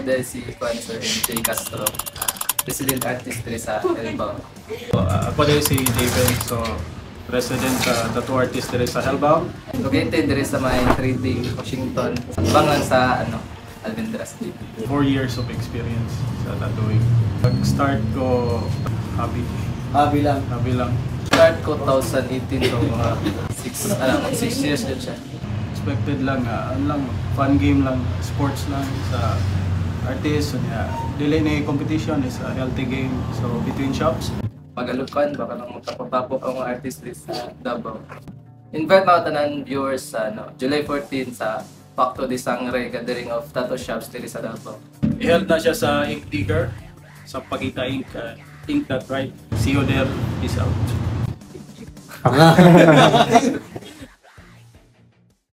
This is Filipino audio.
dahil si Sir MJ Castro, President Artist diri sa Hellbound. Ako din si David, so President sa tattoo artist diri sa Hellbound. Located diri sa may Trading, Washington. Bangan sa Almendras City. 4 years of experience sa tattooing. Pag-start ko, hobby. Hobby lang. Hobby lang. Start ko 2018 so mga 6 years din siya. Expected lang na fun game lang, sports lang sa artist. So, dili na competition is a healthy game. So between shops. Magalukan, baka lang magtapok-tapok ang mga artist dito sa Davao. Invite mga tanan viewers sa July 14 sa Pacto de Sangre Gathering of Tattoo Shops dito sa Davao. I-held na siya sa Ink Digger, sa Pagita Ink, Ink that right. See you there. Peace out.